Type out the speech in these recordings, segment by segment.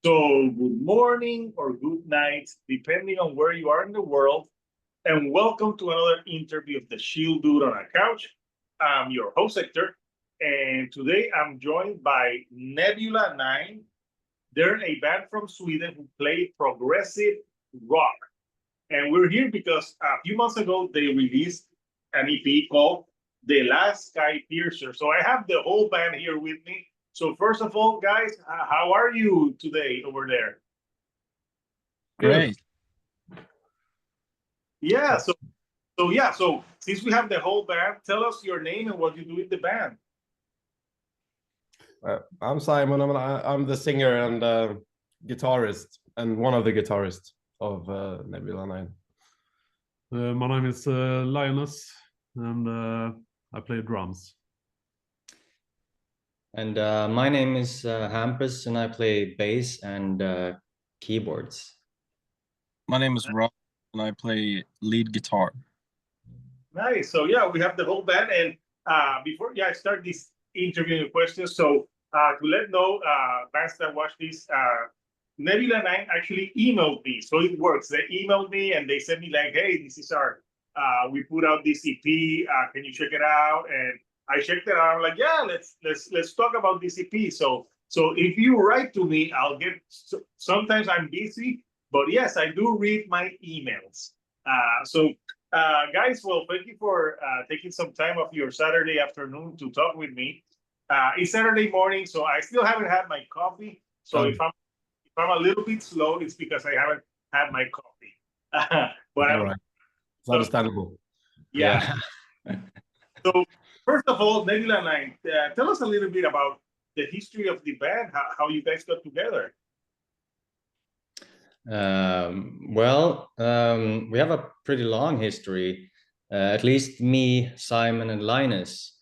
So good morning or good night, depending on where you are in the world, and welcome to another interview of the Shield Dude on a Couch. I'm your host, Hector, and today I'm joined by Nebula Nine. They're a band from Sweden who play progressive rock. And we're here because a few months ago, they released an EP called The Last Skypiercer. So I have the whole band here with me. So first of all, guys, how are you today over there? Great. Yeah, so since we have the whole band, tell us your name and what you do with the band. I'm Simon. I'm the singer and guitarist, and one of the guitarists of Nebula Nine. My name is Linus, and I play drums. And my name is Hampus, and I play bass and keyboards. My name is Rob, and I play lead guitar. Nice. So yeah, we have the whole band. And before I start this interviewing questions, so to let know bands that watch this, Nebula Nine actually emailed me. So it works. They emailed me and they sent me like, hey, this is our, we put out this EP. Can you check it out? And I checked it out. I'm like, yeah, let's talk about this EP. So if you write to me, I'll get. Sometimes I'm busy, but yes, I do read my emails. Guys, well, thank you for taking some time of your Saturday afternoon to talk with me. It's Saturday morning, so I still haven't had my coffee. So if I'm a little bit slow, it's because I haven't had my coffee. But all right. It's understandable. Yeah. So first of all, Nebula Nine, tell us a little bit about the history of the band, how you guys got together. We have a pretty long history. At least me, Simon, and Linus.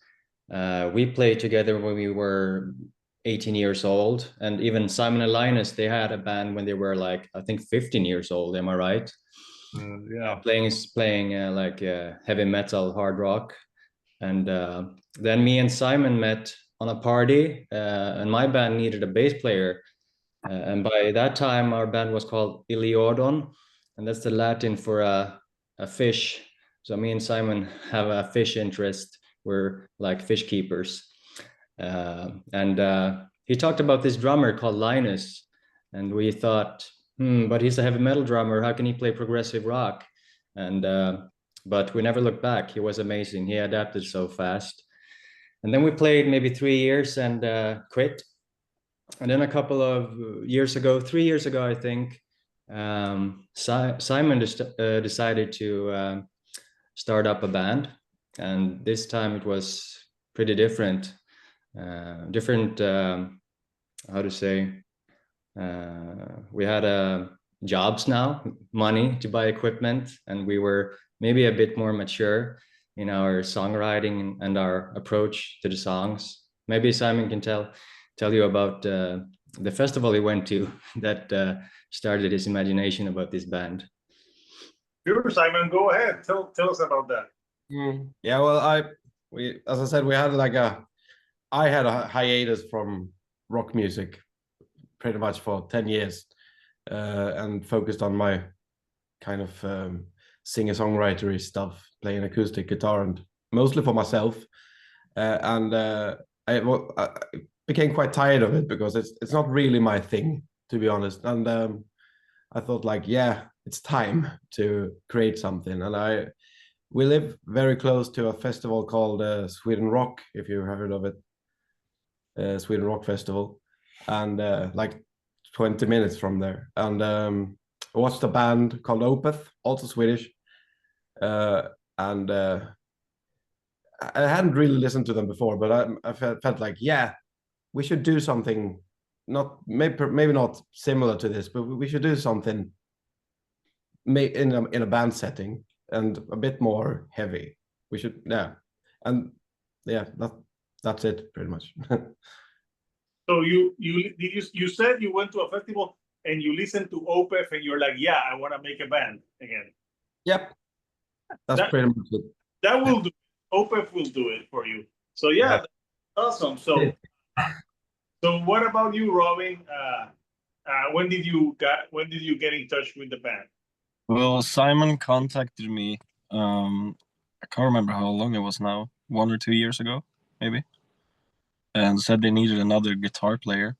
We played together when we were 18 years old, and even Simon and Linus, they had a band when they were like, I think 15 years old. Am I right? Yeah. Playing like heavy metal, hard rock. And then me and Simon met on a party, and my band needed a bass player. And by that time, our band was called Iliodon, and that's the Latin for a fish. So me and Simon have a fish interest. We're like fish keepers. And he talked about this drummer called Linus, and we thought, but he's a heavy metal drummer. How can he play progressive rock? And but we never looked back. He was amazing. He adapted so fast. And then we played maybe 3 years and quit. And then a couple of years ago, 3 years ago, I think, Simon decided to start up a band. And this time it was pretty different. How to say, we had jobs now, money to buy equipment, and we were maybe a bit more mature in our songwriting and our approach to the songs. Maybe Simon can tell you about the festival he went to that started his imagination about this band. Sure, Simon, go ahead. Tell us about that. Yeah, well, as I said, I had a hiatus from rock music pretty much for 10 years and focused on my kind of singer-songwritery stuff, playing acoustic guitar and mostly for myself. I became quite tired of it because it's not really my thing, to be honest. And I thought, like, yeah, it's time to create something. And we live very close to a festival called Sweden Rock, if you've heard of it, Sweden Rock Festival, and like 20 minutes from there. And I watched a band called Opeth, also Swedish, and I hadn't really listened to them before, but I felt like, yeah, we should do something, maybe not similar to this, but we should do something in a band setting and a bit more heavy. We should, yeah, and yeah, that's it pretty much. So you said you went to a festival and you listened to Opeth and you're like, yeah, I want to make a band again. Yep, that's pretty much it. That will do. Opeth will do it for you. So yeah, that's awesome. So what about you, Robin? When did you get in touch with the band? Well, Simon contacted me. I can't remember how long it was now, 1 or 2 years ago, maybe, and said they needed another guitar player.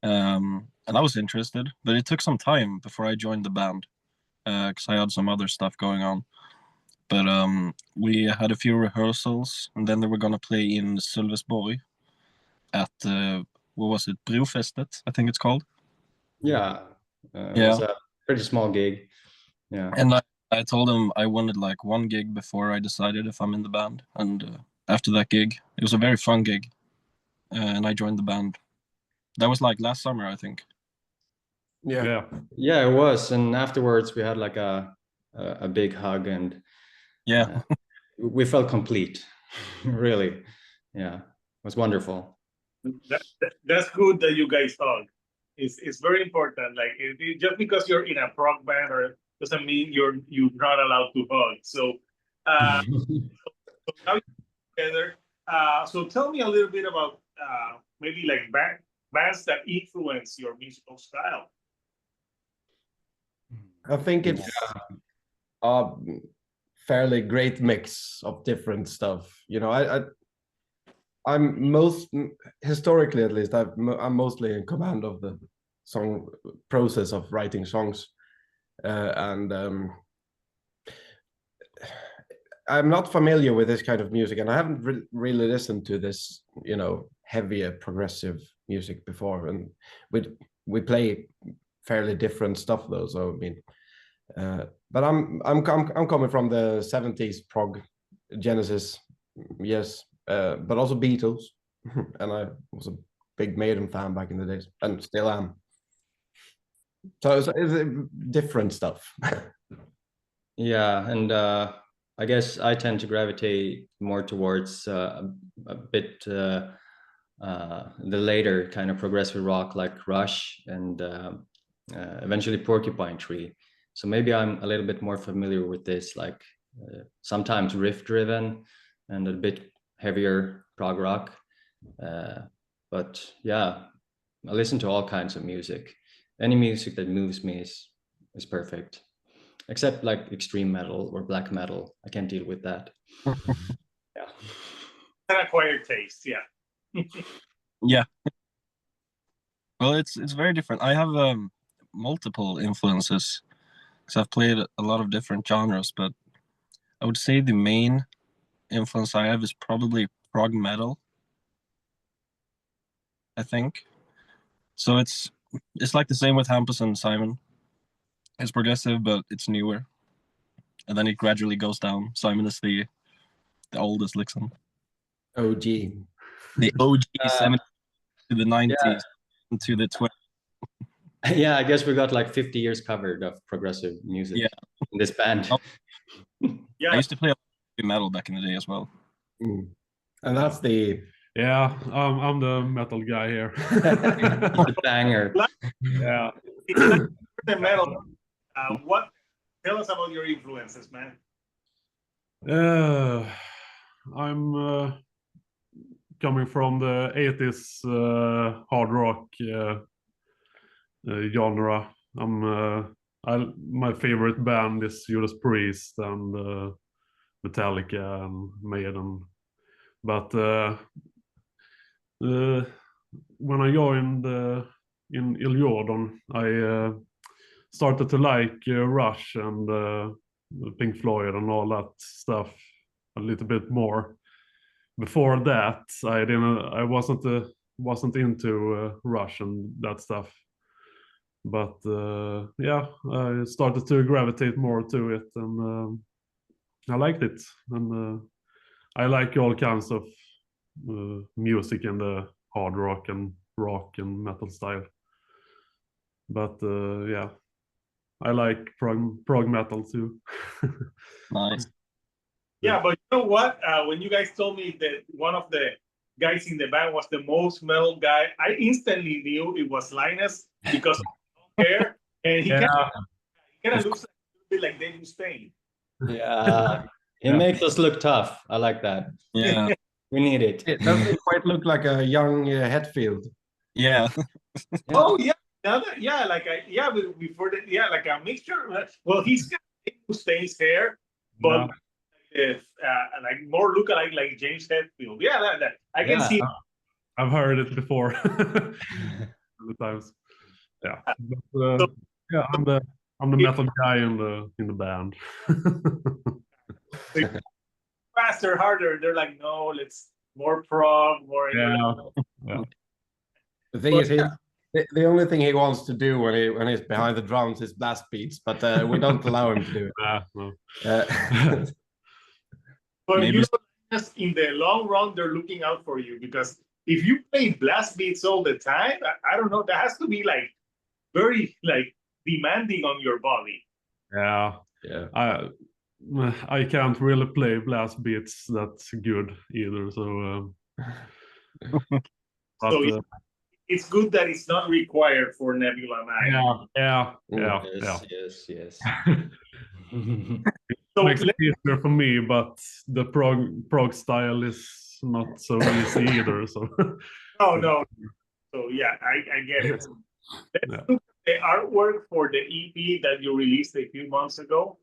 And I was interested, but it took some time before I joined the band because I had some other stuff going on. But we had a few rehearsals, and then they were gonna play in Sölvesborg at what was it, Brofestet, I think it's called. Yeah, it Yeah. was a pretty small gig. Yeah. And I told them I wanted like one gig before I decided if I'm in the band. And after that gig, it was a very fun gig, and I joined the band. That was like last summer, I think. Yeah. Yeah, it was. And afterwards, we had like a big hug, and Yeah. we felt complete. Really. Yeah, it was wonderful. That's good that you guys hug. It's very important. Like just because you're in a prog band or doesn't mean you're not allowed to hug. So, so now you're together. So tell me a little bit about maybe like bands that influence your musical style. I think it's a fairly great mix of different stuff. You know, I'm historically, at least, I'm mostly in command of the song process of writing songs, and I'm not familiar with this kind of music, and I haven't really listened to this, you know, heavier progressive music before. And we play fairly different stuff though. So I mean, but I'm coming from the 70s prog Genesis, yes, but also Beatles, and I was a big Maiden fan back in the days, and still am. So it's different stuff. Yeah, and I guess I tend to gravitate more towards a bit the later kind of progressive rock, like Rush and eventually Porcupine Tree. So maybe I'm a little bit more familiar with this, like sometimes riff driven and a bit heavier prog rock. But yeah, I listen to all kinds of music. Any music that moves me is perfect, except like extreme metal or black metal. I can't deal with that. Yeah. An acquired taste, yeah. Yeah. Well, it's very different. I have multiple influences because I've played a lot of different genres, but I would say the main influence I have is probably prog metal, I think. So it's like the same with Hampus and Simon. It's progressive, but it's newer, and then it gradually goes down. Simon is the oldest, Lixon. OG. The OG 70s to the 90s to the 20s. Yeah, I guess we got like 50 years covered of progressive music in this band. Yeah, I used to play heavy metal back in the day as well. And that's the Yeah, I'm the metal guy here. The banger. Yeah. the metal. What? Tell us about your influences, man. I'm coming from the 80s hard rock genre. My favorite band is Judas Priest and Metallica and Maiden. But when I joined in Il Jordan, I started to like Rush and Pink Floyd and all that stuff a little bit more. Before that, I wasn't into Rush and that stuff. But yeah, I started to gravitate more to it, and I liked it. And I like all kinds of music in the hard rock and metal style. But yeah, I like prog metal too. Nice. Yeah, but you know what? When you guys told me that one of the guys in the band was the most metal guy, I instantly knew it was Linus because of his hair, and he kind of looks like, a bit like Dave Mustaine. Yeah, it makes us look tough. I like that. Yeah. We need it. It doesn't quite look like a young Hetfield. Yeah. Oh yeah, Now that, yeah, before the, yeah, like a mixture. Well, he's got who stays there, but if like more lookalike like James Hetfield. Yeah, that I can see. I've heard it before. Many times. Yeah. But, yeah, I'm the metal guy in the band. Faster, harder. They're like, no, let's more prog, more. Yeah. The thing is, the only thing he wants to do when he's behind the drums is blast beats, but we don't allow him to do it. No. But Maybe. you know, in the long run, they're looking out for you, because if you play blast beats all the time, I don't know, that has to be like very like demanding on your body. Yeah. I can't really play blast beats that's good either. So, but, So it's good that it's not required for Nebula 9. Yeah. Yes. So Makes it easier for me, but the prog style is not so easy either. So no. So yeah, I get it. Let's look at the artwork for the EP that you released a few months ago.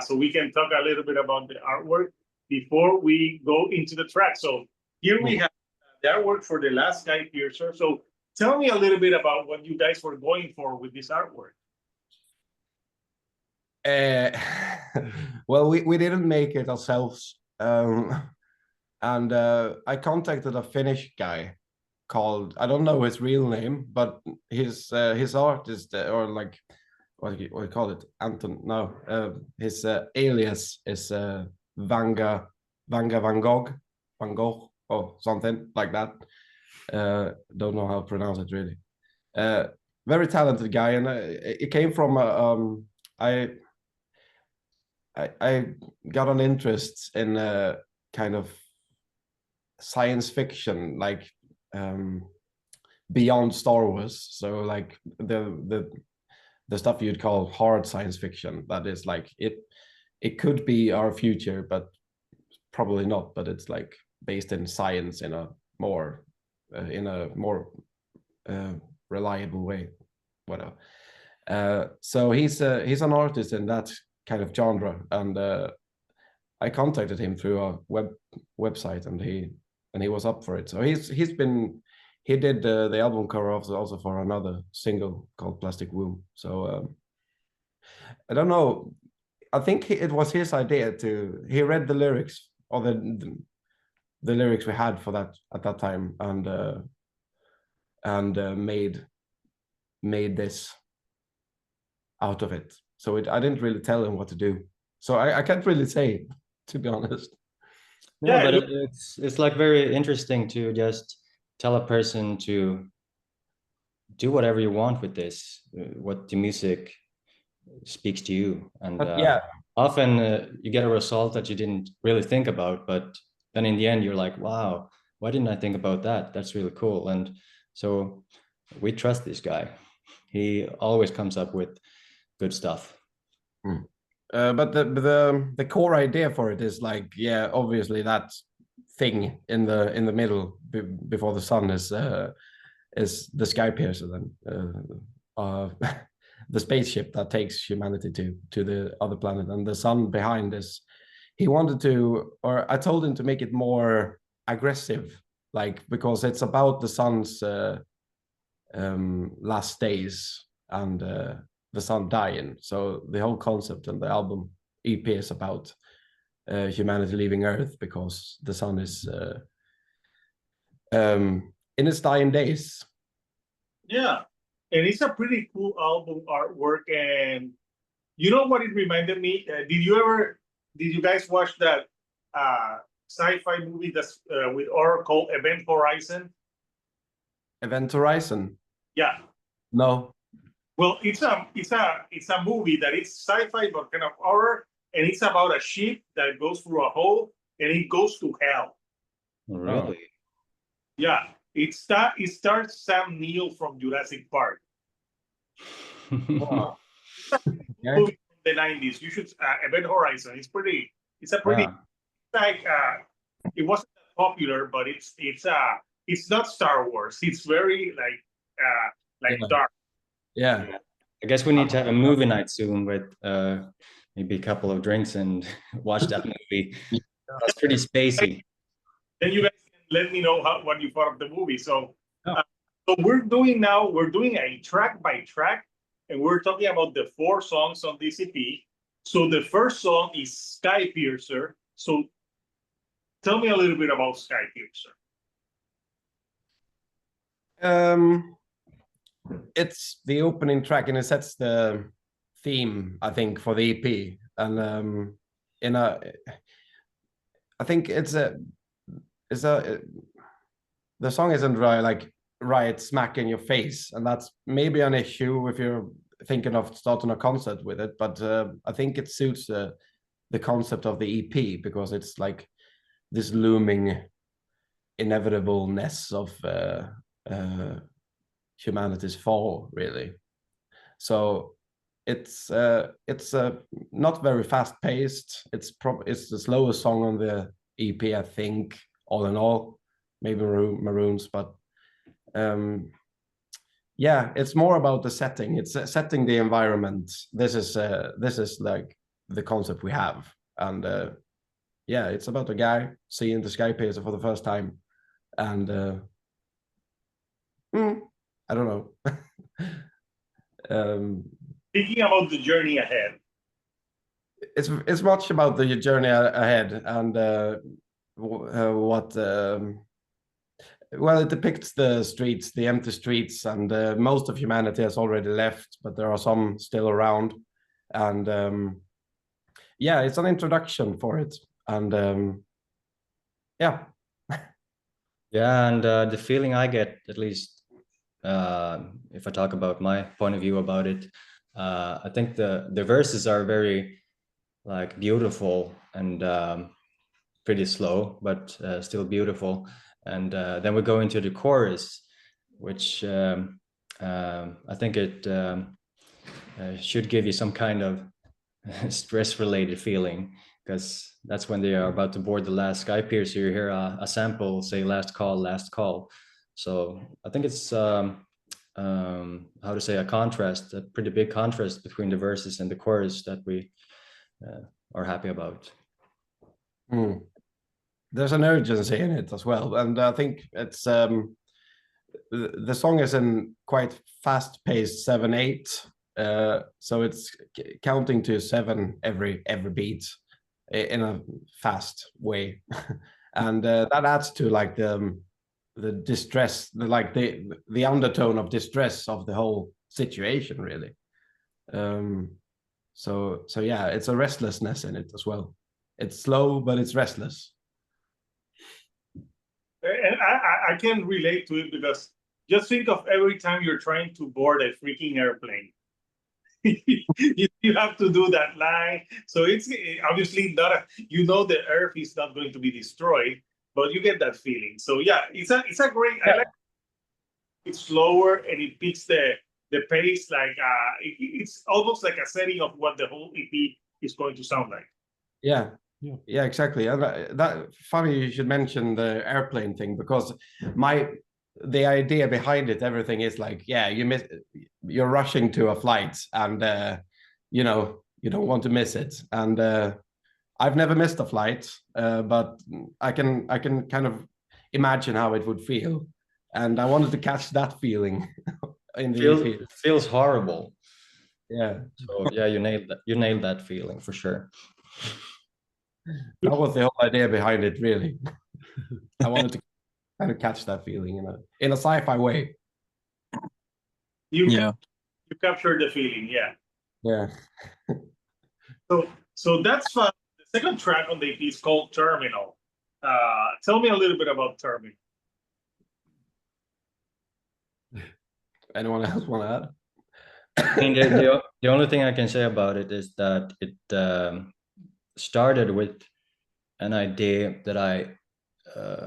So we can talk a little bit about the artwork before we go into the track. So here we have the artwork for The Last Skypiercer. So tell me a little bit about what you guys were going for with this artwork. Well, we didn't make it ourselves, and I contacted a Finnish guy called, I don't know his real name, but his artist, or like what do you call it, Anton? No, his alias is Vanga Van Gogh, or something like that. Don't know how to pronounce it really. Very talented guy, and it came from I got an interest in kind of science fiction, like beyond Star Wars. So like the stuff you'd call hard science fiction. That is like it could be our future, but probably not. But it's like based in science in a more reliable way, whatever. So he's an artist in that kind of genre, and I contacted him through a website, and he was up for it. So he did the album cover also for another single called Plastic Womb. So I don't know. I think it was his idea he read the lyrics, or the lyrics we had for that at that time, and made this out of it. So I didn't really tell him what to do. So I can't really say, to be honest. Yeah, but it's like very interesting to just tell a person to do whatever you want with this, what the music speaks to you. And often you get a result that you didn't really think about, but then in the end you're like, wow, why didn't I think about that? That's really cool. And so we trust this guy. He always comes up with good stuff. But the core idea for it is like, yeah, obviously that thing in the middle before the sun is the Skypiercer, then the spaceship that takes humanity to the other planet, and the sun behind is, he wanted to, or I told him to make it more aggressive, like, because it's about the sun's last days and the sun dying. So the whole concept and the album EP is about humanity leaving Earth because the sun is in its dying days. Yeah, and it's a pretty cool album artwork. And you know what it reminded me? Did you guys watch that sci-fi movie that's with horror called Event Horizon? Event Horizon? Yeah. No. Well, it's a movie that is sci-fi but kind of horror, and it's about a ship that goes through a hole and it goes to hell. Really? Yeah. It stars Sam Neill from Jurassic Park. Wow. Movie from the 90s. You should Event Horizon. It's a pretty like it wasn't that popular, but it's not Star Wars. It's very like dark. Yeah. I guess we need to have a movie night soon with maybe a couple of drinks and watch that movie. That's pretty spacey. Then you guys can let me know what you thought of the movie. So, so we're doing a track by track, and we're talking about the 4 songs on this EP. So the first song is Skypiercer. So tell me a little bit about Skypiercer. It's the opening track, and it sets the theme, I think, for the EP. And I think the song isn't really like right smack in your face, and that's maybe an issue if you're thinking of starting a concert with it. But I think it suits the concept of the EP, because it's like this looming inevitableness of humanity's fall, really. So it's not very fast paced. It's the slowest song on the EP, I think, all in all. Maybe Maroons, but yeah, it's more about the setting. It's setting the environment. This is like the concept we have, and yeah, it's about a guy seeing the Skypiercer for the first time, and I don't know. Thinking about the journey ahead. It's much about the journey ahead, and what. Well, it depicts the streets, the empty streets, and most of humanity has already left, but there are some still around. And yeah, it's an introduction for it. And yeah. Yeah, and the feeling I get, at least if I talk about my point of view about it, I think the verses are very like beautiful and pretty slow, but still beautiful. And then we go into the chorus, which I think it should give you some kind of stress-related feeling, because that's when they are about to board the last Skypiercer. You hear a sample say "last call, last call." So I think it's how to say, a pretty big contrast between the verses and the chorus that we are happy about. There's an urgency in it as well, and I think it's the song is in quite fast-paced 7/8, so it's counting to 7 every beat in a fast way, and that adds to like the distress, the undertone of distress of the whole situation, really. So yeah, it's a restlessness in it as well. It's slow, but it's restless. And I can relate to it, because just think of every time you're trying to board a freaking airplane. You have to do that line. So it's obviously not the Earth is not going to be destroyed, but you get that feeling. So yeah, it's a great. I like it's slower and it picks the pace. Like it's almost like a setting of what the whole EP is going to sound like. Yeah, exactly. And that funny you should mention the airplane thing, because the idea behind it, everything is like, yeah, you're rushing to a flight, and you don't want to miss it. And I've never missed a flight, but I can kind of imagine how it would feel, and I wanted to catch that feeling in the EP. Feels horrible. Yeah. So yeah, you nailed that feeling for sure. That was the whole idea behind it, really. I wanted to kind of catch that feeling in a sci-fi way. You captured the feeling, yeah. Yeah. So that's fun. The second track on the EP is called Terminal. Tell me a little bit about Terminal. Anyone else want to add? I mean, the only thing I can say about it is that it started with an idea that I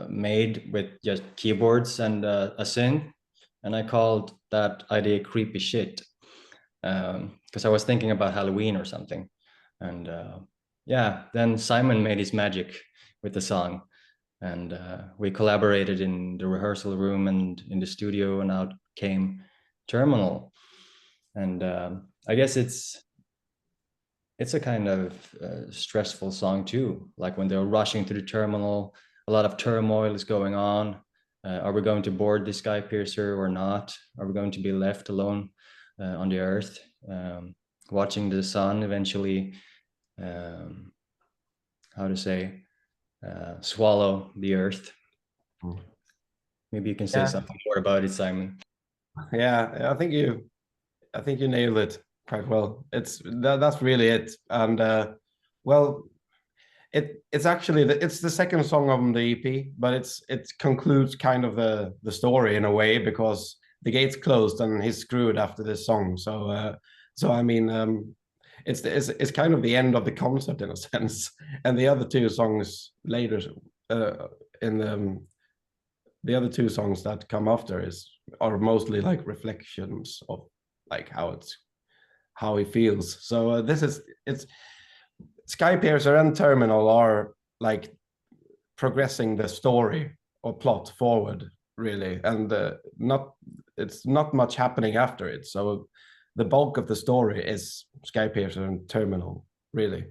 made with just keyboards and a synth, and I called that idea "creepy shit," because I was thinking about Halloween or something. And yeah, then Simon made his magic with the song, and we collaborated in the rehearsal room and in the studio, and out came Terminal. and I guess it's a kind of stressful song too. Like when they're rushing to the terminal, a lot of turmoil is going on. Are we going to board the Skypiercer or not? Are we going to be left alone on the Earth, watching the sun eventually, how to say, swallow the Earth? Maybe you can say something more about it, Simon. Yeah, I think you nailed it quite well. That's really it. And well, it's actually it's the second song on the EP, but it concludes kind of the story in a way, because the gate's closed and he's screwed after this song. So I mean, it's kind of the end of the concept in a sense. And the other two songs later, the other two songs that come after are mostly like reflections of like how he feels. So it's Skypiercer and Terminal are like progressing the story or plot forward, really, and it's not much happening after it. So the bulk of the story is Skypiercer and Terminal, really.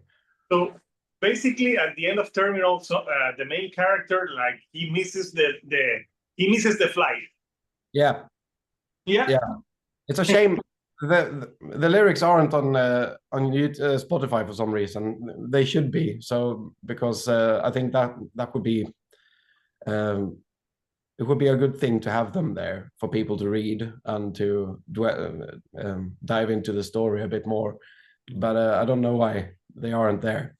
So basically, at the end of Terminal, the main character, like, he misses the flight. Yeah. It's a shame. The lyrics aren't on YouTube, Spotify for some reason. They should be, so, because I think that would be it would be a good thing to have them there for people to read and to dive into the story a bit more. But I don't know why they aren't there.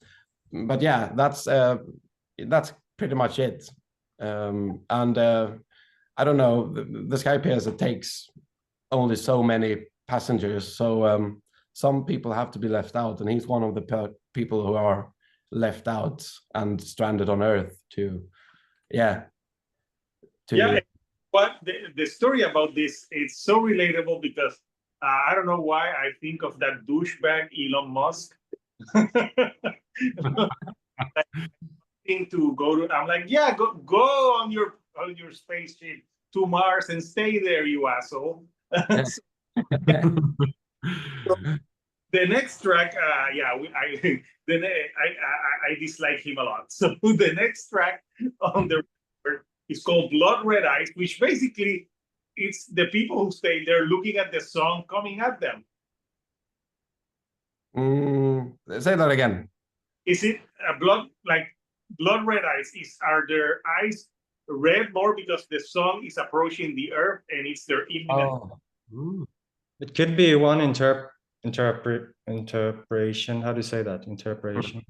But yeah, that's pretty much it. And I don't know, the Skypiercer takes only so many passengers, so some people have to be left out, and he's one of the people who are left out and stranded on Earth But the story about this, it's so relatable, because I don't know why I think of that douchebag Elon Musk. To go to, I'm like, yeah, go on your spaceship to Mars and stay there, you asshole. So the next track, I dislike him a lot. So the next track on the record is called Blood Red Eyes, which basically it's the people who stay there looking at the sun coming at them. Say that again. Is it blood red eyes? Are their eyes red more because the sun is approaching the Earth and it's their imminent? It could be one interpretation. How do you say that? Interpretation.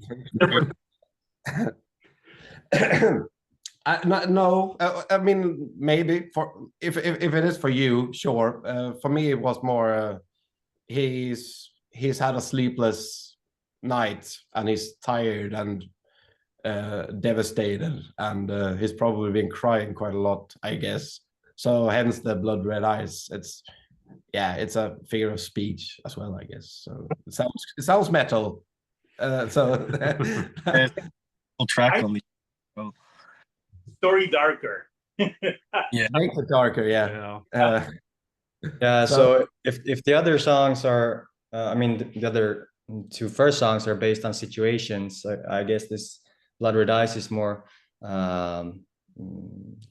No, I mean, maybe if it is for you, sure. For me, it was more he's had a sleepless night and he's tired and devastated, and he's probably been crying quite a lot, I guess. So hence the blood red eyes. It's a figure of speech as well, I guess. So it sounds metal. Track on the story darker. Yeah, make it darker. So if the other songs are, I mean, the other two first songs are based on situations, I guess this Blood Red Eyes is more, you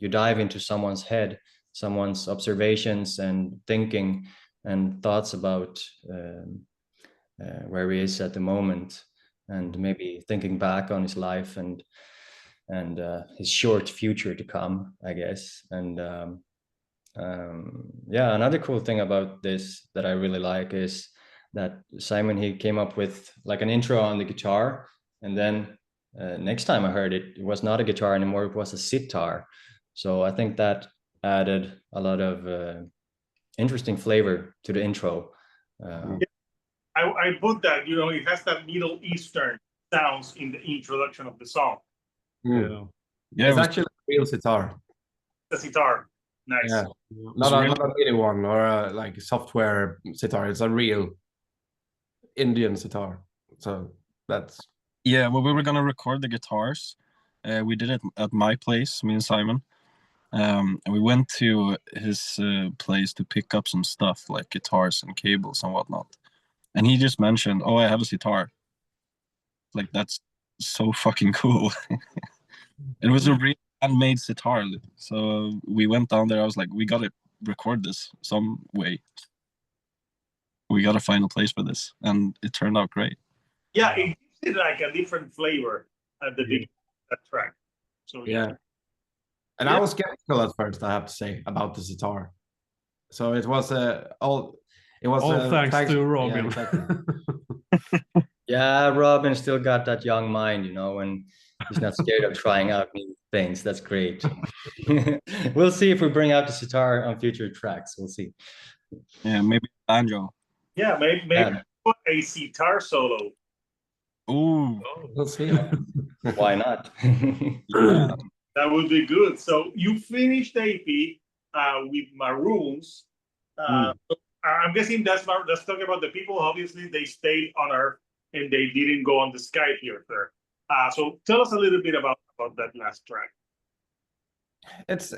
dive into someone's head, someone's observations and thinking and thoughts about where he is at the moment, and maybe thinking back on his life and his short future to come, I guess. And another cool thing about this that I really like is that Simon, he came up with like an intro on the guitar, and then next time I heard it, it was not a guitar anymore, it was a sitar. So I think that added a lot of interesting flavor to the intro. I put that, it has that Middle Eastern sounds in the introduction of the song. It's actually a real sitar. The sitar, nice. Yeah. Not a MIDI one or like a software sitar. It's a real Indian sitar. So that's when we were gonna record the guitars, we did it at my place, me and Simon, And we went to his place to pick up some stuff like guitars and cables and whatnot. And he just mentioned, "Oh, I have a sitar." Like, that's so fucking cool. It was a real handmade sitar. So we went down there. I was like, we gotta record this some way. We gotta find a place for this, and it turned out great. Yeah, it gives it like a different flavor at the beginning of that track. So Yeah. And I was skeptical at first, I have to say, about the sitar. So it was all thanks to Robin. Yeah, exactly. Yeah, Robin still got that young mind, you know, and he's not scared of trying out new things. That's great. We'll see if we bring out the sitar on future tracks. We'll see. Yeah, maybe banjo. yeah, maybe put a sitar solo. Ooh, We'll see. Why not? yeah. That would be good. So you finished the EP with Maroons. I'm guessing that's talking about the people. Obviously, they stayed on Earth and they didn't go on the Skypiercer. So tell us a little bit about that last track. It's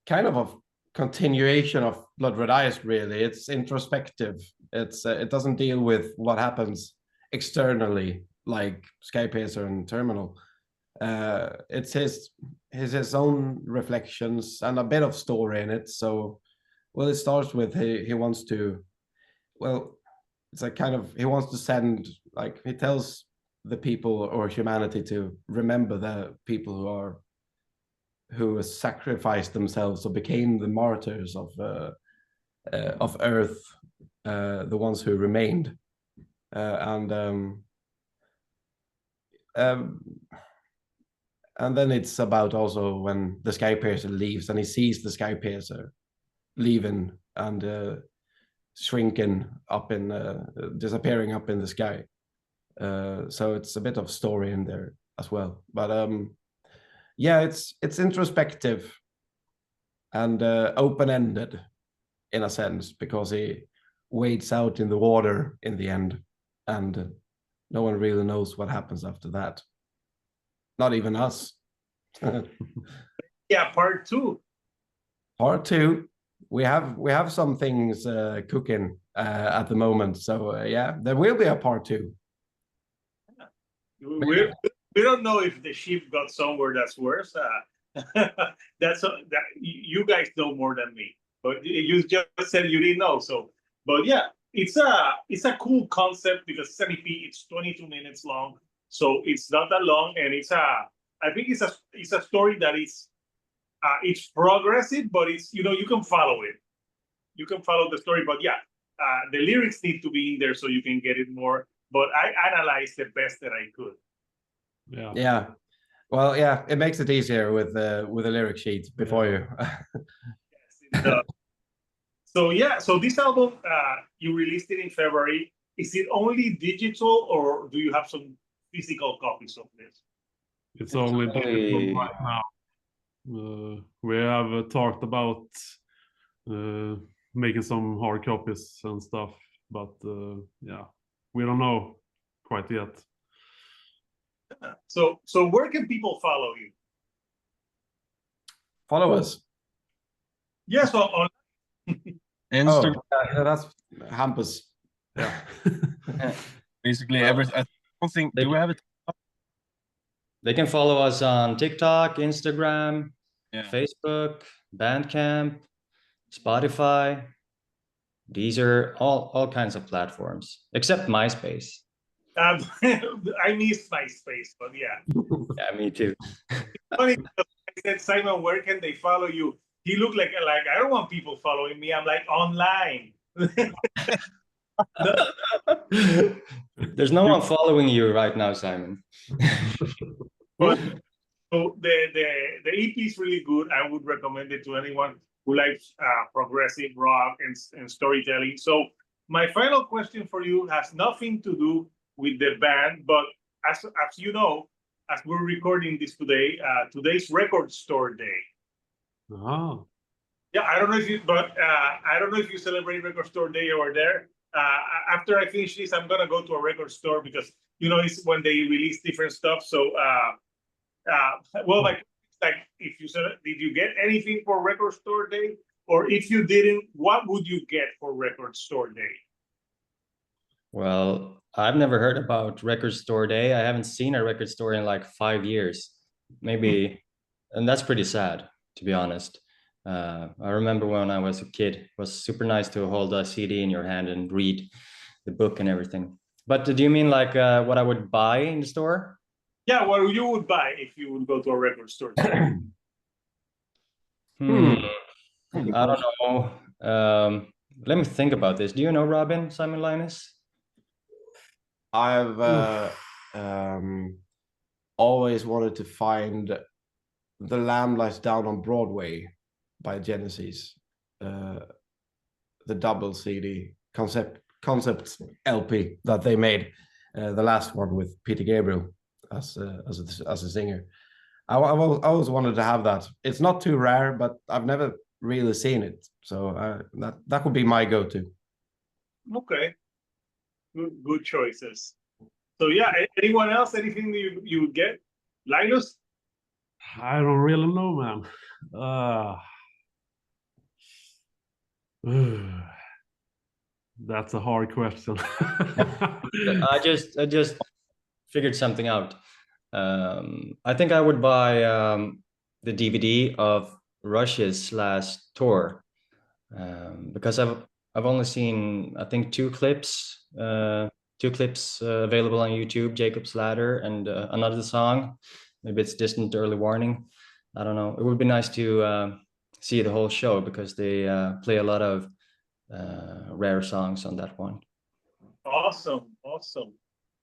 kind of a continuation of Blood Red Eyes, really. It's introspective. It doesn't deal with what happens externally like Skypiercer and Terminal. It's his own reflections and a bit of story in it. So, well, it starts with he wants to, well, it's a kind of, he wants to send, like, he tells the people or humanity to remember the people who sacrificed themselves or became the martyrs of Earth, the ones who remained, and then it's about also when the Skypiercer leaves and he sees the Skypiercer leaving and shrinking up in, disappearing up in the sky. So it's a bit of story in there as well. But yeah, it's introspective and open-ended in a sense, because he wades out in the water in the end, and no one really knows what happens after that. Not even us. Yeah, part two. Part two. We have some things cooking at the moment. So yeah, there will be a part two. We don't know if the ship got somewhere that's worse. That you guys know more than me, but you just said you didn't know. So, but yeah, it's a cool concept because it's an EP. It's 22 minutes long, so it's not that long, and I think it's a story that is it's progressive, but it's, you can follow it. You can follow the story, but yeah, the lyrics need to be in there so you can get it more. But I analyzed the best that I could. Yeah. Well, yeah, it makes it easier with the lyric sheet before you. Yes, it does. So yeah, so this album, you released it in February. Is it only digital, or do you have some physical copies of this? It's only digital right now. We have talked about making some hard copies and stuff, but yeah, we don't know quite yet. So where can people follow you? Follow us. Yes, on Instagram. Oh, that's Hampus. Yeah. Basically everything. I don't think. Do we have it? They can follow us on TikTok, Instagram, Yeah. Facebook, Bandcamp, Spotify. These are all kinds of platforms, except MySpace. I missed MySpace, but yeah. Yeah, me too. Funny, I said, Simon, where can they follow you? He looked like I don't want people following me. I'm like, online. There's no one following you right now, Simon. But so the EP is really good. I would recommend it to anyone who likes progressive rock and storytelling. So my final question for you has nothing to do with the band, but as you know, as we're recording this today, today's Record Store Day. Oh. Yeah, I don't know if you celebrate Record Store Day over there. After I finish this, I'm gonna go to a record store because it's when they release different stuff. So, well, my Like, if you said, did you get anything for Record Store Day? Or if you didn't, what would you get for Record Store Day? Well, I've never heard about Record Store Day. I haven't seen a record store in like 5 years, maybe, and that's pretty sad, to be honest. I remember when I was a kid, it was super nice to hold a CD in your hand and read the book and everything. But do you mean like what I would buy in the store? Yeah, what you would buy if you would go to a record store. I don't know. Let me think about this. Do you know Robin, Simon Linus? I've always wanted to find The Lamb Lies Down on Broadway by Genesis, the double CD concept LP that they made, the last one with Peter Gabriel as a singer. I always wanted to have that. It's not too rare, but I've never really seen it, so that would be my go-to. Okay, good choices. So yeah, anyone else? Anything that you would get, Linus? I don't really know, man. That's a hard question. I just figured something out. I think I would buy the DVD of Rush's last tour, because I've only seen, I think, two clips available on YouTube, Jacob's Ladder and another song. Maybe it's Distant Early Warning. I don't know. It would be nice to see the whole show because they play a lot of rare songs on that one. Awesome.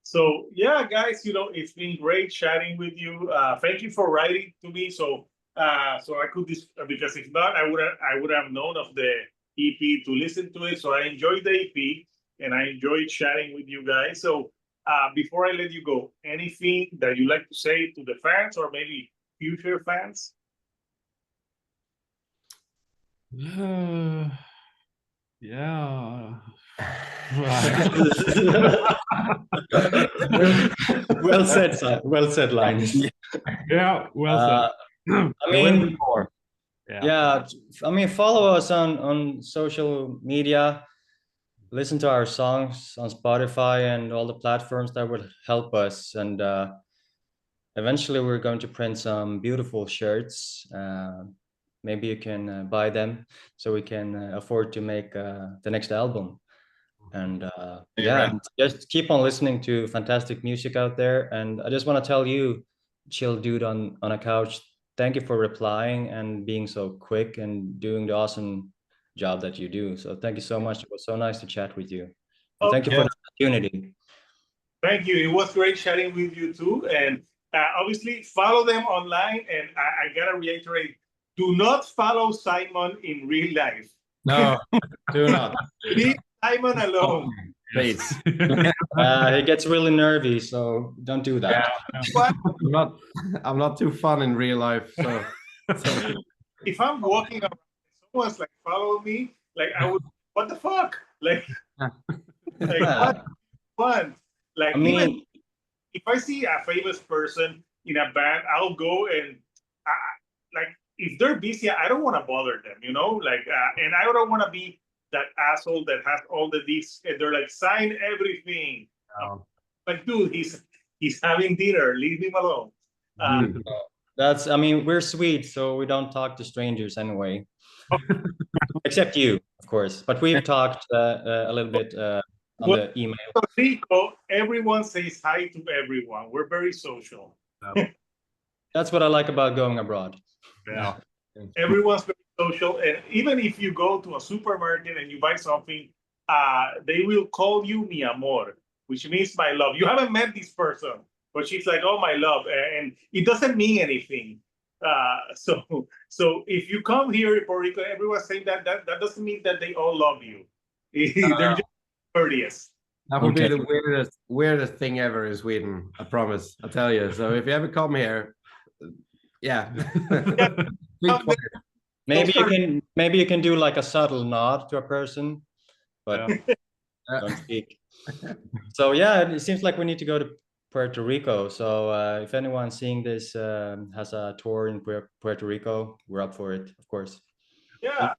So yeah, guys, it's been great chatting with you. Thank you for writing to me. So I could because if not, I would have known of the EP to listen to it. So I enjoyed the EP and I enjoyed chatting with you guys. So before I let you go, anything that you like to say to the fans or maybe future fans? Yeah. Well said, Linus. Yeah, well said. I mean, yeah, I mean, follow us on social media, listen to our songs on Spotify and all the platforms that would help us. And eventually we're going to print some beautiful shirts. Maybe you can buy them so we can afford to make the next album. And yeah, just keep on listening to fantastic music out there. And I just want to tell you, chill dude on a couch, thank you for replying and being so quick and doing the awesome job that you do. So thank you so much. It was so nice to chat with you. And thank you for the opportunity. Thank you. It was great chatting with you too. And obviously follow them online. And I gotta reiterate, do not follow Simon in real life. No, do not. Leave Simon alone. Please. He gets really nervy, so don't do that. Yeah. I'm not too fun in real life. So. If I'm walking around, someone's like, follow me, like I would, what the fuck? Like what fun? Like, I mean, even if I see a famous person in a band, I'll go and like if they're busy, I don't want to bother them, like, and I don't want to be that asshole that has all the discs and they're like, sign everything. But dude, he's having dinner. Leave him alone. I mean, we're sweet, so we don't talk to strangers anyway. Except you, of course. But we've talked a little bit on the email. Rico, everyone says hi to everyone. We're very social. That's what I like about going abroad. Yeah. Everyone's very social. And even if you go to a supermarket and you buy something, they will call you mi amor, which means my love. You haven't met this person, but she's like, oh, my love. And it doesn't mean anything. So if you come here in Puerto Rico, everyone's saying that doesn't mean that they all love you. They're just courteous. That would be the weirdest thing ever in Sweden. I promise. I'll tell you. So if you ever come here, yeah. Maybe you can do like a subtle nod to a person, but don't speak. So yeah, it seems like we need to go to Puerto Rico. So if anyone seeing this has a tour in Puerto Rico, we're up for it, of course. Yeah,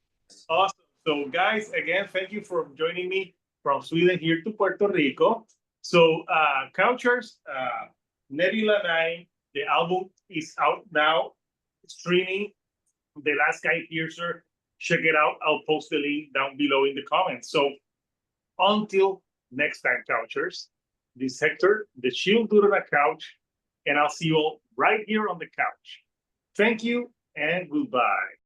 awesome. So guys, again, thank you for joining me from Sweden here to Puerto Rico. So Couchers, Nebula 9, the album is out now, streaming, The Last Skypiercer. Check it out. I'll post the link down below in the comments. So until next time, Couchers, this is Hector, the chill dude on a couch, and I'll see you all right here on the couch. Thank you and goodbye.